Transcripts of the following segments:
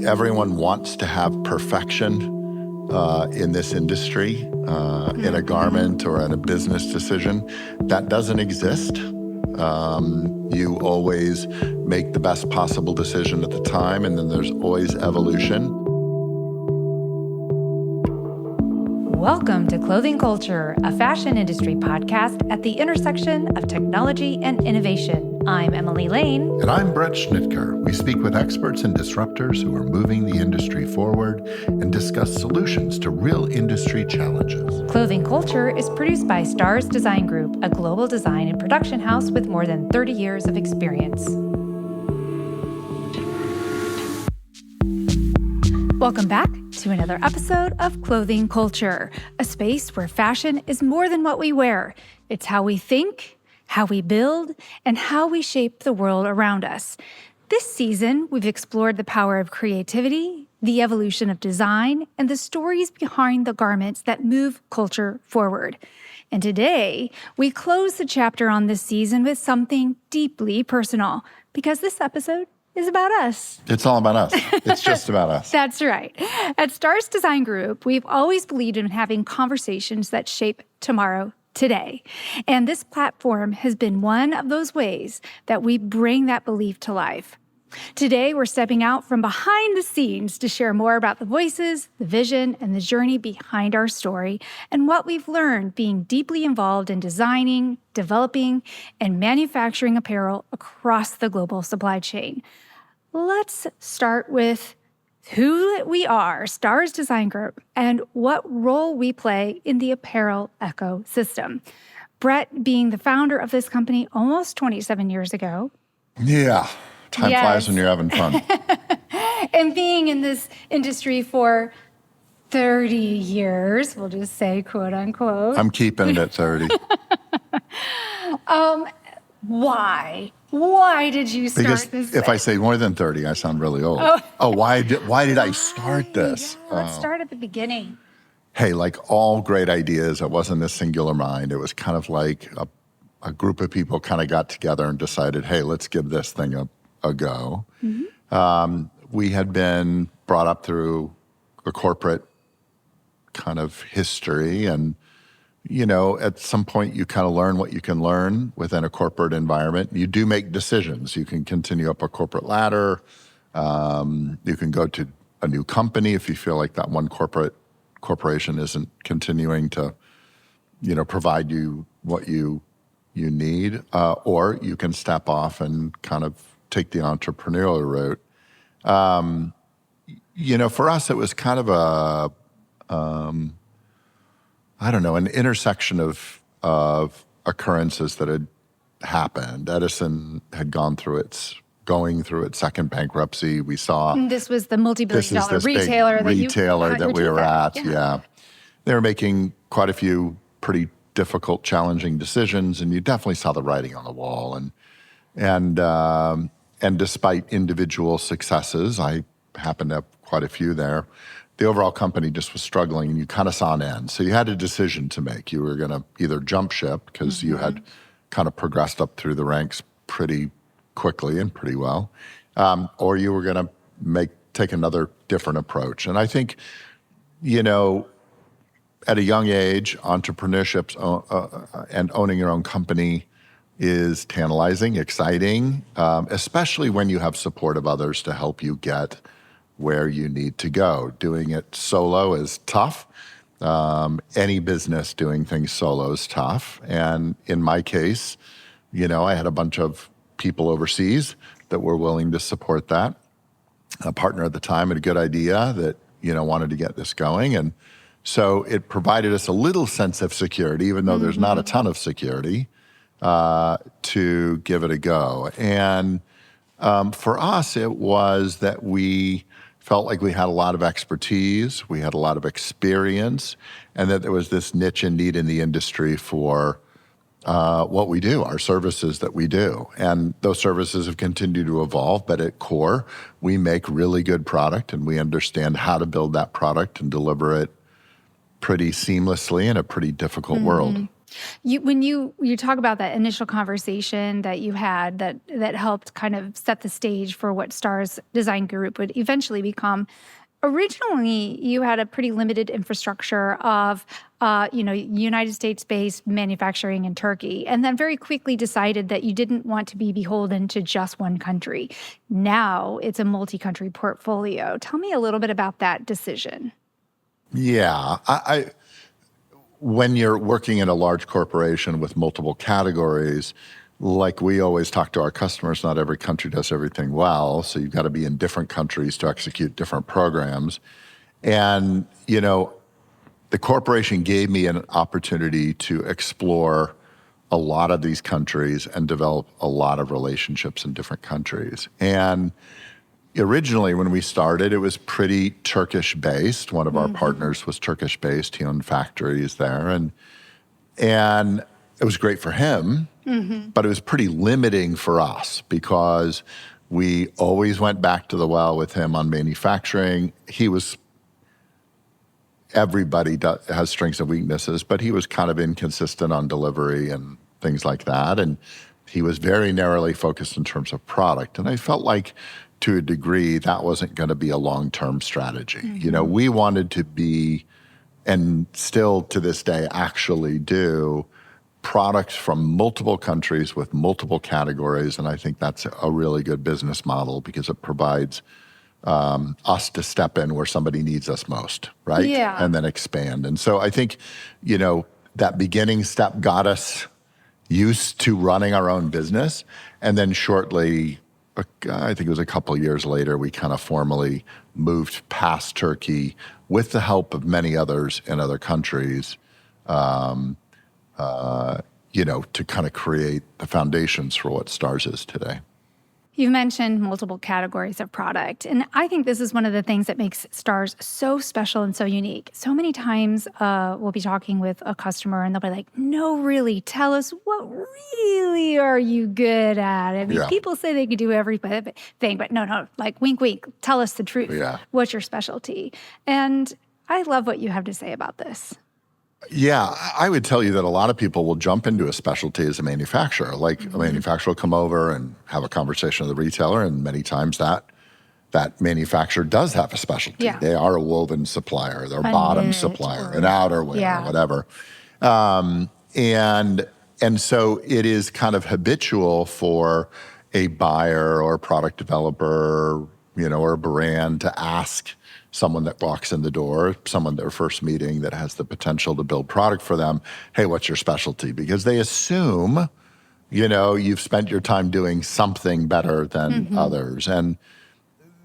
Everyone wants to have perfection in this industry, in a garment or in a business decision. That doesn't exist. You always make the best possible decision at the time, and then there's always evolution. Welcome to Clothing Culture, a fashion industry podcast at the intersection of technology and innovation. I'm Emily Lane. And I'm Bret Schnitker. We speak with experts and disruptors who are moving the industry forward and discuss solutions to real industry challenges. Clothing Culture is produced by Stars Design Group, a global design and production house with more than 30 years of experience. Welcome back to another episode of Clothing Culture, a space where fashion is more than what we wear. It's how we think, how we build, and how we shape the world around us. This season, we've explored the power of creativity, the evolution of design, and the stories behind the garments that move culture forward. And today, we close the chapter on this season with something deeply personal, because this episode is about us. It's all about us. It's just about us. That's right. At Stars Design Group, we've always believed in having conversations that shape tomorrow today. And this platform has been one of those ways that we bring that belief to life. Today, we're stepping out from behind the scenes to share more about the voices, the vision, and the journey behind our story and what we've learned being deeply involved in designing, developing, and manufacturing apparel across the global supply chain. Let's start with who we are, Stars Design Group, and what role we play in the apparel ecosystem. Bret being the founder of this company almost 27 years ago. Yeah. Time flies when you're having fun. And being in this industry for 30 years, we'll just say, quote unquote. I'm keeping it at 30. Why? Why did you start Because this? if I say more than 30, I sound really old. Why did I start this? Yeah, let's start at the beginning. Hey, like all great ideas, it wasn't a singular mind. It was kind of like a group of people kind of got together and decided, hey, let's give this thing a go. Mm-hmm. We had been brought up through a corporate kind of history, and you know, at some point you kind of learn what you can learn within a corporate environment. You do make decisions. You can continue up a corporate ladder. You can go to a new company if you feel like that one corporation isn't continuing to, you know, provide you what you need, or you can step off and kind of take the entrepreneurial route. You know, for us, it was kind of an intersection of occurrences that had happened. Edison had going through its second bankruptcy. We saw this was the multi-billion-dollar retailer that we were at. Yeah, they were making quite a few pretty difficult, challenging decisions, and you definitely saw the writing on the wall. And despite individual successes, I happened to have quite a few there. The overall company just was struggling, and you kind of saw an end. So you had a decision to make. You were going to either jump ship because you had kind of progressed up through the ranks pretty quickly and pretty well, or you were going to take another different approach. And I think, you know, at a young age, entrepreneurship and owning your own company is tantalizing, exciting, especially when you have support of others to help you get where you need to go. Doing it solo is tough. Any business doing things solo is tough. And in my case, you know, I had a bunch of people overseas that were willing to support that. A partner at the time had a good idea that, you know, wanted to get this going. And so it provided us a little sense of security, even though there's not a ton of security, to give it a go. And for us, it was that we felt like we had a lot of expertise, we had a lot of experience, and that there was this niche and need in the industry for what we do, our services that we do. And those services have continued to evolve, but at core, we make really good product, and we understand how to build that product and deliver it pretty seamlessly in a pretty difficult world. When you talk about that initial conversation that you had that helped kind of set the stage for what Stars Design Group would eventually become. Originally, you had a pretty limited infrastructure of, United States-based manufacturing in Turkey, and then very quickly decided that you didn't want to be beholden to just one country. Now it's a multi-country portfolio. Tell me a little bit about that decision. Yeah. When you're working in a large corporation with multiple categories, like we always talk to our customers, not every country does everything well. So you've got to be in different countries to execute different programs. And, the corporation gave me an opportunity to explore a lot of these countries and develop a lot of relationships in different countries. And originally, when we started, it was pretty Turkish-based. One of our partners was Turkish-based. He owned factories there. And it was great for him, but it was pretty limiting for us because we always went back to the well with him on manufacturing. Everybody has strengths and weaknesses, but he was kind of inconsistent on delivery and things like that. And he was very narrowly focused in terms of product. And I felt like, to a degree, that wasn't going to be a long-term strategy. We wanted to be, and still to this day actually do, products from multiple countries with multiple categories. And I think that's a really good business model because it provides us to step in where somebody needs us most, right? Yeah. And then expand. And so I think, that beginning step got us used to running our own business. And then shortly, I think it was a couple of years later, we kind of formally moved past Turkey with the help of many others in other countries, to kind of create the foundations for what Stars is today. You mentioned multiple categories of product, and I think this is one of the things that makes Stars so special and so unique. So many times we'll be talking with a customer and they'll be like, no, really, tell us what really are you good at? I mean, people say they could do everything, but no, like wink, wink, tell us the truth. Yeah. What's your specialty? And I love what you have to say about this. Yeah, I would tell you that a lot of people will jump into a specialty as a manufacturer. Like a manufacturer will come over and have a conversation with the retailer, and many times that manufacturer does have a specialty. Yeah. They are a woven supplier, they're a bottom supplier, an outerwear, whatever. And so it is kind of habitual for a buyer or a product developer, or a brand to ask someone that walks in the door, someone they're first meeting that has the potential to build product for them, hey, what's your specialty? Because they assume, you've spent your time doing something better than others. And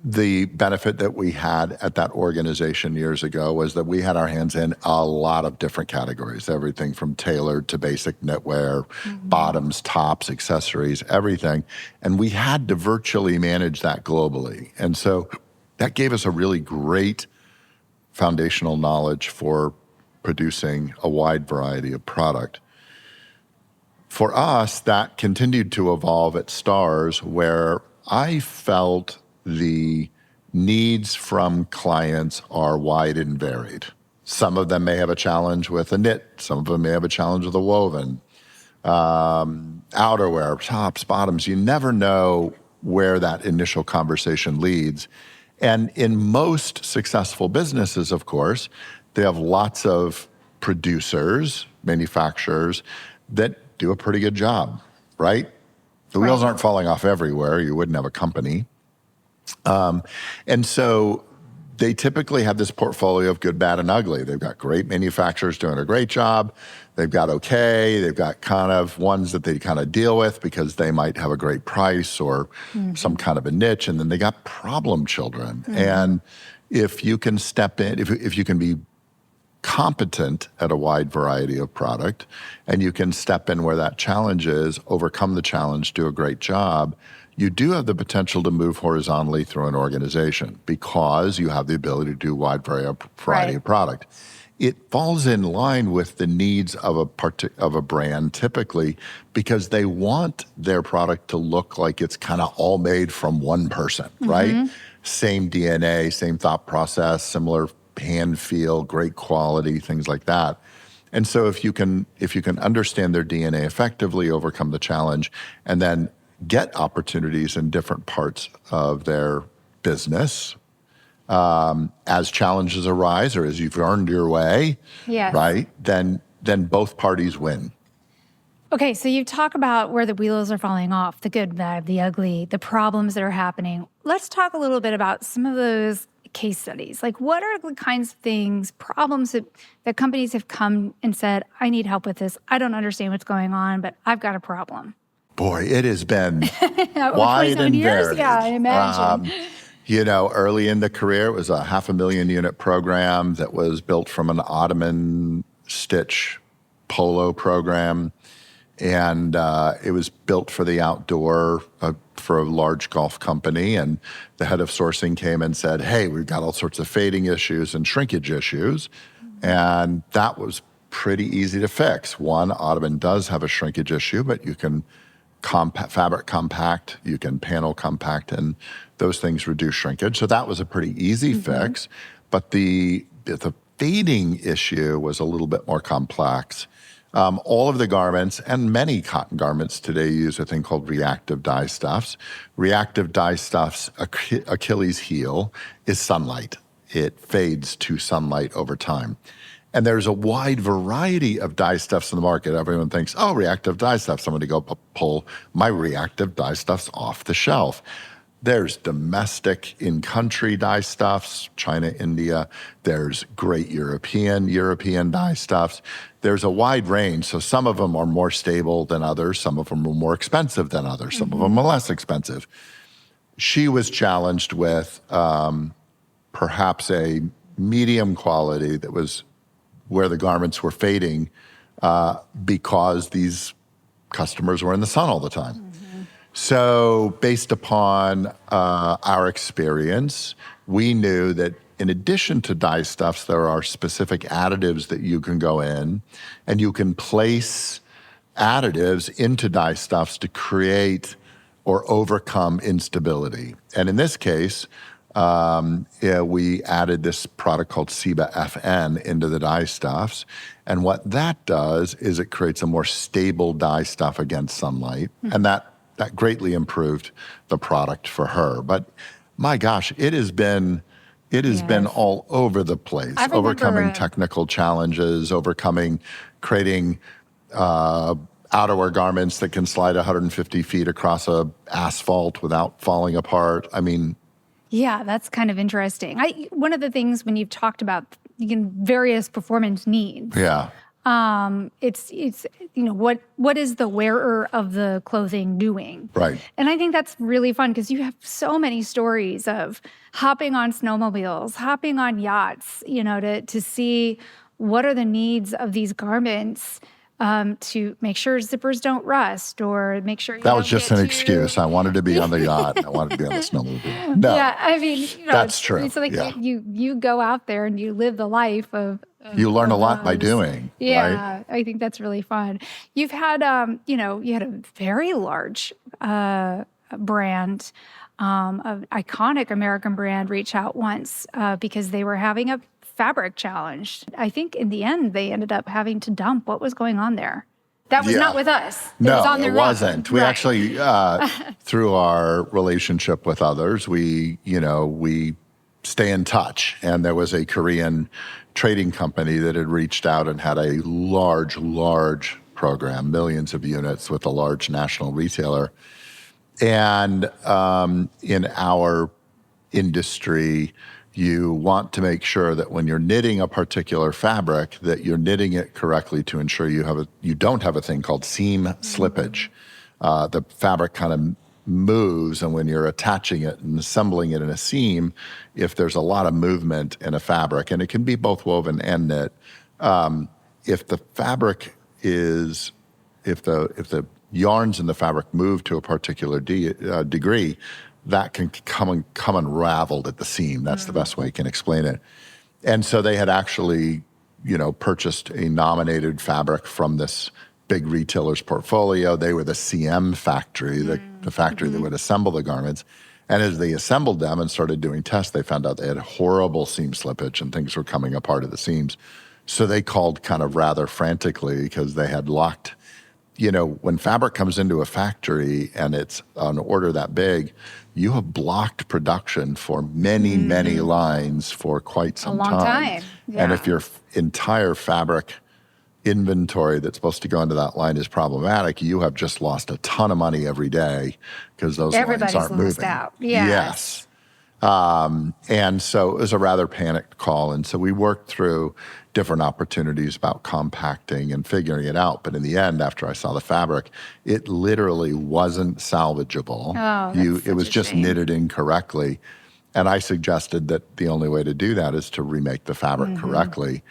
the benefit that we had at that organization years ago was that we had our hands in a lot of different categories, everything from tailored to basic knitwear, bottoms, tops, accessories, everything. And we had to virtually manage that globally. And so that gave us a really great foundational knowledge for producing a wide variety of product. For us, that continued to evolve at Stars, where I felt the needs from clients are wide and varied. Some of them may have a challenge with a knit. Some of them may have a challenge with a woven. Outerwear, tops, bottoms, you never know where that initial conversation leads. And in most successful businesses, of course, they have lots of producers, manufacturers that do a pretty good job, right? The wheels aren't falling off everywhere. You wouldn't have a company. And so they typically have this portfolio of good, bad, and ugly. They've got great manufacturers doing a great job. They've got okay. They've got kind of ones that they kind of deal with because they might have a great price or some kind of a niche. And then they got problem children. And if you can step in, if you can be competent at a wide variety of product and you can step in where that challenge is, overcome the challenge, do a great job, you do have the potential to move horizontally through an organization because you have the ability to do a wide variety of product. It falls in line with the needs of a brand typically because they want their product to look like it's kind of all made from one person, right? Same DNA, same thought process, similar hand feel, great quality, things like that. And so if you can understand their DNA effectively, overcome the challenge, and then get opportunities in different parts of their business, as challenges arise or as you've earned your way, Yes. right? Then both parties win. Okay, so you talk about where the wheels are falling off, the good, bad, the ugly, the problems that are happening. Let's talk a little bit about some of those case studies. Like, what are the kinds of things, problems that companies have come and said, I need help with this. I don't understand what's going on, but I've got a problem. Boy, it has been wide 27 and years? varied. Yeah, I imagine. Early in the career, it was a 500,000 unit program that was built from an Ottoman stitch polo program. And it was built for the outdoor, for a large golf company. And the head of sourcing came and said, hey, we've got all sorts of fading issues and shrinkage issues. And that was pretty easy to fix. One, Ottoman does have a shrinkage issue, but you can fabric compact, you can panel compact, and those things reduce shrinkage. So that was a pretty easy fix. But the fading issue was a little bit more complex. All of the garments and many cotton garments today use a thing called reactive dye stuffs. Reactive dye stuffs, Achilles heel is sunlight. It fades to sunlight over time. And there's a wide variety of dye stuffs in the market. Everyone thinks, oh, reactive dye stuff. Somebody go pull my reactive dye stuffs off the shelf. There's domestic in-country dye stuffs, China, India. There's great European dye stuffs. There's a wide range. So some of them are more stable than others. Some of them are more expensive than others. Some of them are less expensive. She was challenged with perhaps a medium quality that was where the garments were fading because these customers were in the sun all the time. So based upon our experience, we knew that in addition to dye stuffs, there are specific additives that you can go in and you can place additives into dye stuffs to create or overcome instability. And in this case, we added this product called Seba FN into the dye stuffs. And what that does is it creates a more stable dye stuff against sunlight. And that greatly improved the product for her. But my gosh, it has been all over the place, overcoming technical challenges, creating outerwear garments that can slide 150 feet across asphalt without falling apart. I mean, yeah, that's kind of interesting. One of the things when you've talked about various performance needs. Yeah. It's what is the wearer of the clothing doing? Right. And I think that's really fun because you have so many stories of hopping on snowmobiles, hopping on yachts, to see what are the needs of these garments to make sure zippers don't rust or make sure that was just an excuse. I wanted to be on the yacht. I wanted to be on the snowmobile. No, yeah, I mean, that's true. It's like you go out there and you live the life of you learn a lot by doing. Yeah, right? I think that's really fun. You've had, you had a very large brand, an iconic American brand, reach out once because they were having a fabric challenge. I think in the end, they ended up having to dump. What was going on there? That was not with us. No, it wasn't. We actually, through our relationship with others, we stay in touch. And there was a Korean trading company that had reached out and had a large program, millions of units with a large national retailer. And in our industry, you want to make sure that when you're knitting a particular fabric, that you're knitting it correctly to ensure you don't have a thing called seam slippage. The fabric kind of moves, and when you're attaching it and assembling it in a seam, if there's a lot of movement in a fabric, and it can be both woven and knit, if the yarns in the fabric move to a particular degree, that can come unraveled at the seam. That's the best way I can explain it. And so they had actually, purchased a nominated fabric from this big retailer's portfolio. They were the CM factory, the factory that would assemble the garments. And as they assembled them and started doing tests, they found out they had horrible seam slippage and things were coming apart at the seams. So they called kind of rather frantically because they had locked, when fabric comes into a factory and it's an order that big, you have blocked production for many, many lines for quite some long time. And Yeah. if your entire fabric inventory that's supposed to go into that line is problematic, you have just lost a ton of money every day because those Everybody's lines aren't lost moving. out. Yes. And so it was a rather panicked call. And so we worked through different opportunities about compacting and figuring it out. But in the end, after I saw the fabric, it literally wasn't salvageable. Oh, that's It was such a just shame. knitted incorrectly. And I suggested that the only way to do that is to remake the fabric correctly.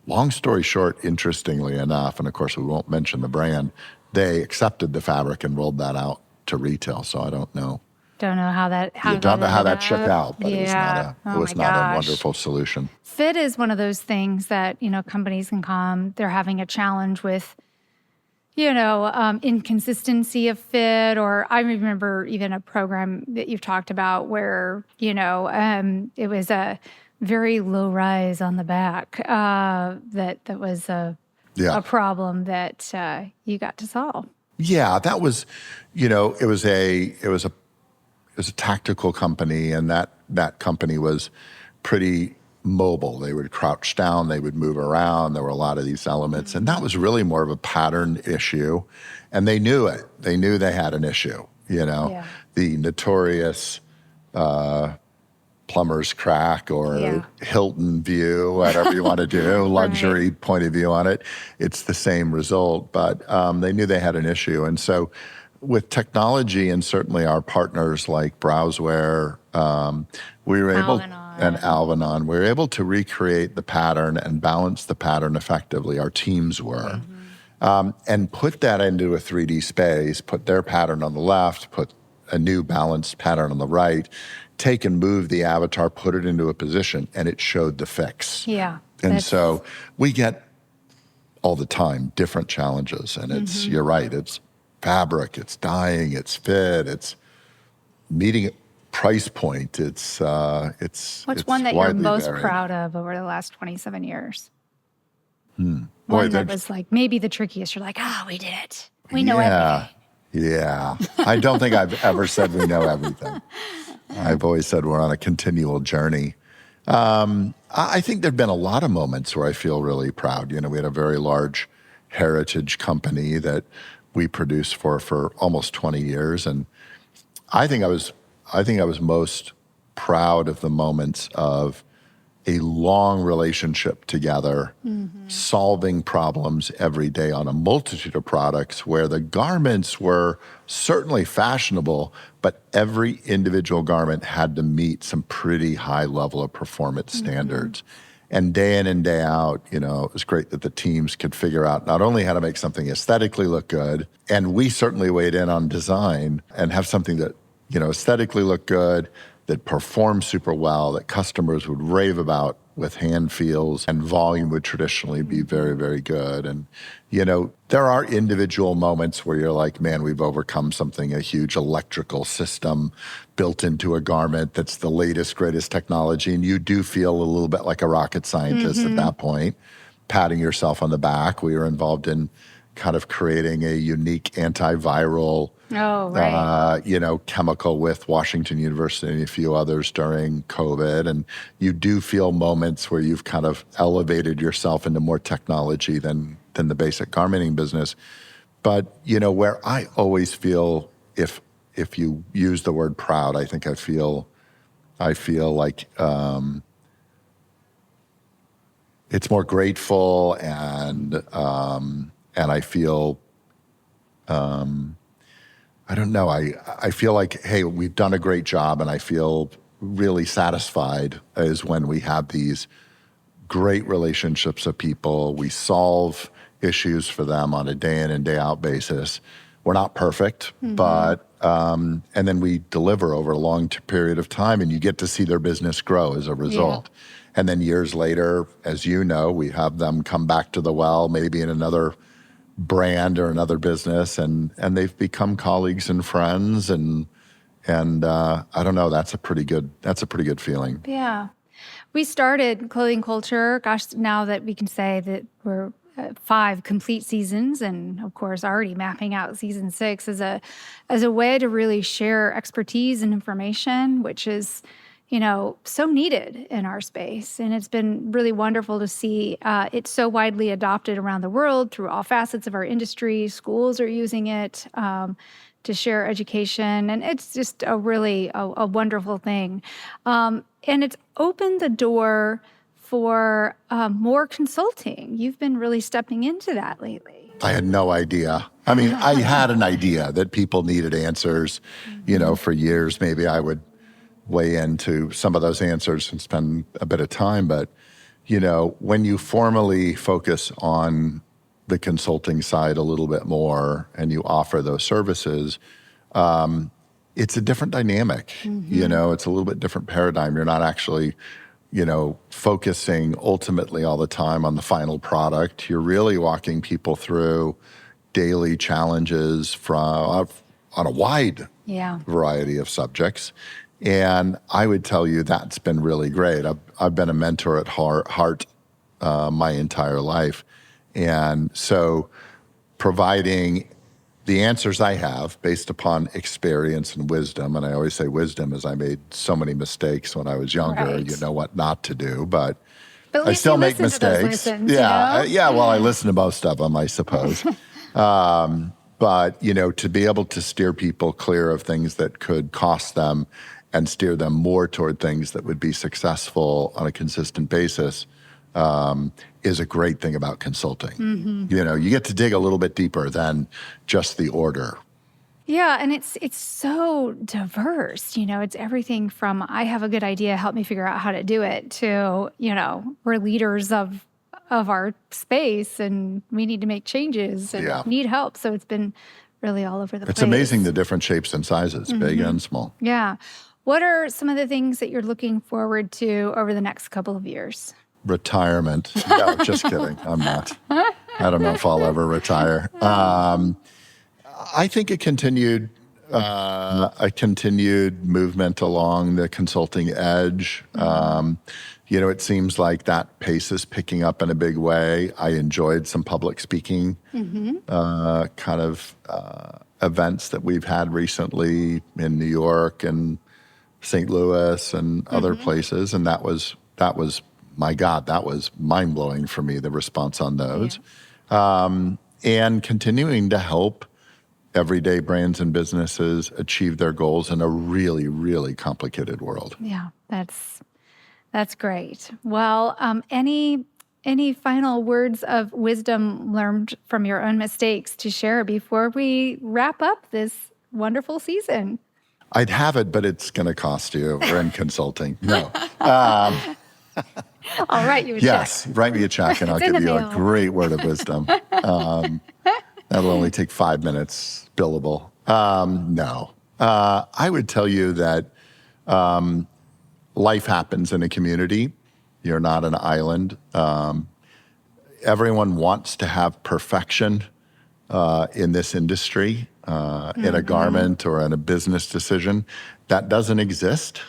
Long story short, interestingly enough, and of course we won't mention the brand, they accepted the fabric and rolled that out to retail. So I don't know. Don't know how that You don't know how that shook ended up. out, but Yeah. it was my not a gosh. wonderful solution. Fit is one of those things that, companies can come, they're having a challenge with, inconsistency of fit. Or I remember even a program that you've talked about where, it was a very low rise on the back that was a problem that you got to solve. Yeah, that was, it was a tactical company, and that company was pretty mobile. They would crouch down, they would move around. There were a lot of these elements, and that was really more of a pattern issue. And they knew it. They knew they had an issue. Yeah. The notorious plumber's crack or Hilton view, whatever you want to do, luxury point of view on it. It's the same result, but they knew they had an issue. And so with technology and certainly our partners like Browseware, we were able, and Alvanon, we were able to recreate the pattern and balance the pattern effectively. Our teams were. And put that into a 3D space, put their pattern on the left, put a new balanced pattern on the right, take and move the avatar, put it into a position, and it showed the fix. Yeah. And so we get all the time different challenges. And it's, you're right, it's fabric, it's dyeing, it's fit, it's meeting price point. It's What's one that you're most proud of over the last 27 years? One that was like maybe the trickiest. You're like, we did it. We know everything. Yeah. I don't think I've ever said we know everything. I've always said we're on a continual journey. I think there've been a lot of moments where I feel really proud. We had a very large heritage company that we produced for almost 20 years. And I think I was most proud of the moments of a long relationship together, solving problems every day on a multitude of products where the garments were certainly fashionable, but every individual garment had to meet some pretty high level of performance standards. And day in and day out, it was great that the teams could figure out not only how to make something aesthetically look good, and we certainly weighed in on design and have something that, aesthetically looked good, that performed super well, that customers would rave about with hand feels, and volume would traditionally be very, very good. And, there are individual moments where you're like, man, we've overcome something, a huge electrical system built into a garment that's the latest, greatest technology. And you do feel a little bit like a rocket scientist at that point, patting yourself on the back. We were involved in kind of creating a unique antiviral chemical with Washington University and a few others during COVID. And you do feel moments where you've kind of elevated yourself into more technology than the basic garmenting business. But, where I always feel, if you use the word proud, I think I feel like it's more grateful and I feel, I don't know. I feel like, hey, we've done a great job, and I feel really satisfied is when we have these great relationships of people. We solve issues for them on a day in and day out basis. We're not perfect, but, and then we deliver over a long period of time, and you get to see their business grow as a result. And then years later, as you know, we have them come back to the well, maybe in another brand or another business, and they've become colleagues and friends, and I don't know, that's a pretty good feeling. Yeah. We started Clothing Culture, gosh, now that we can say that we're 5 complete seasons, and of course already mapping out season 6 as a way to really share expertise and information, which is, so needed in our space. And it's been really wonderful to see it so widely adopted around the world through all facets of our industry. Schools are using it to share education, and it's just a really a wonderful thing. And it's opened the door for more consulting. You've been really stepping into that lately. I had no idea. I mean, I had an idea that people needed answers, for years. Maybe I would weigh into some of those answers and spend a bit of time. But, when you formally focus on the consulting side a little bit more and you offer those services, it's a different dynamic. It's a little bit different paradigm. You're not actually, focusing ultimately all the time on the final product. You're really walking people through daily challenges on a wide variety of subjects. And I would tell you that's been really great. I've been a mentor at heart my entire life. And so providing the answers I have based upon experience and wisdom, and I always say wisdom as I made so many mistakes when I was younger, Right. you know what not to do, but at I least still you make listen to those mistakes. lessons, Well, I listen to most of them, I suppose. But, to be able to steer people clear of things that could cost them and steer them more toward things that would be successful on a consistent basis is a great thing about consulting. You get to dig a little bit deeper than just the order. Yeah, and it's so diverse. It's everything from I have a good idea, help me figure out how to do it, to we're leaders of our space and we need to make changes and need help. So it's been really all over the place. It's amazing the different shapes and sizes, big and small. Yeah. What are some of the things that you're looking forward to over the next couple of years? Retirement. No, just kidding. I'm not. I don't know if I'll ever retire. I think a continued movement along the consulting edge. It seems like that pace is picking up in a big way. I enjoyed some public speaking events that we've had recently in New York and St. Louis and other places, and that was my God, that was mind-blowing for me, the response on those. And continuing to help everyday brands and businesses achieve their goals in a really, really complicated world. Yeah, that's great. Well, any final words of wisdom learned from your own mistakes to share before we wrap up this wonderful season? I'd have it, but it's going to cost you. We're in consulting. No. I'll write you a check. Yes, write me a check and I'll give you a great word of wisdom. That'll only take 5 minutes, billable. No. I would tell you that life happens in a community. You're not an island. Everyone wants to have perfection in this industry, in a garment or in a business decision. That doesn't exist.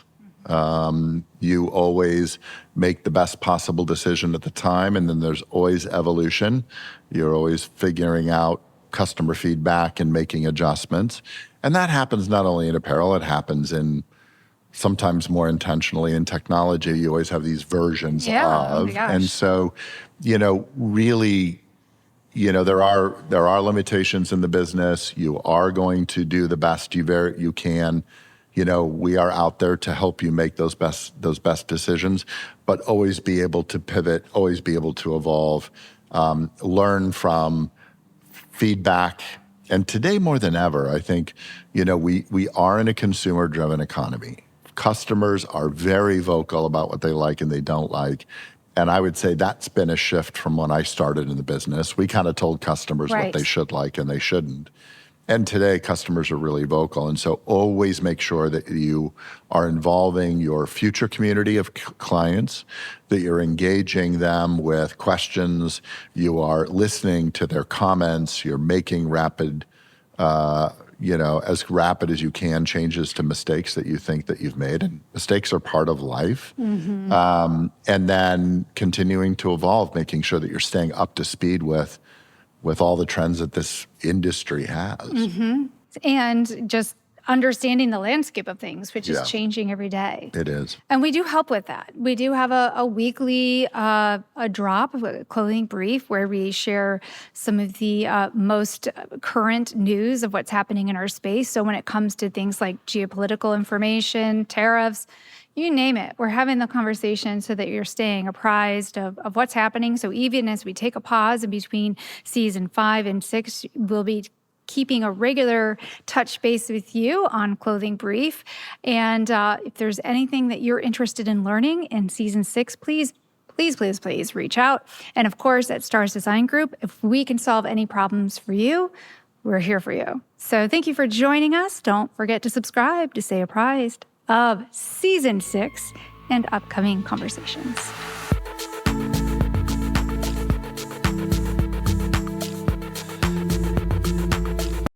You always make the best possible decision at the time, and then there's always evolution. You're always figuring out customer feedback and making adjustments. And that happens not only in apparel, it happens in sometimes more intentionally in technology. You always have these versions Oh of. my gosh. And so, really, there are limitations in the business. You are going to do the best you can. We are out there to help you make those best decisions, but always be able to pivot, always be able to evolve, learn from feedback. And today more than ever, I think, we are in a consumer-driven economy. Customers are very vocal about what they like and they don't like. And I would say that's been a shift from when I started in the business. We kind of told customers what they should like and they shouldn't. And today, customers are really vocal. And so always make sure that you are involving your future community of clients, that you're engaging them with questions, you are listening to their comments, you're making rapid as rapid as you can, changes to mistakes that you think that you've made. And mistakes are part of life. And then continuing to evolve, making sure that you're staying up to speed with all the trends that this industry has. And just understanding the landscape of things, which is changing every day. It is. And we do help with that. We do have a weekly a drop of a clothing brief where we share some of the most current news of what's happening in our space. So when it comes to things like geopolitical information, tariffs, you name it, we're having the conversation so that you're staying apprised of what's happening. So even as we take a pause in between season 5 and 6, we'll be keeping a regular touch base with you on Clothing Brief. And if there's anything that you're interested in learning in season 6, please reach out. And of course, at Stars Design Group, if we can solve any problems for you, we're here for you. So thank you for joining us. Don't forget to subscribe to stay apprised of season 6 and upcoming conversations.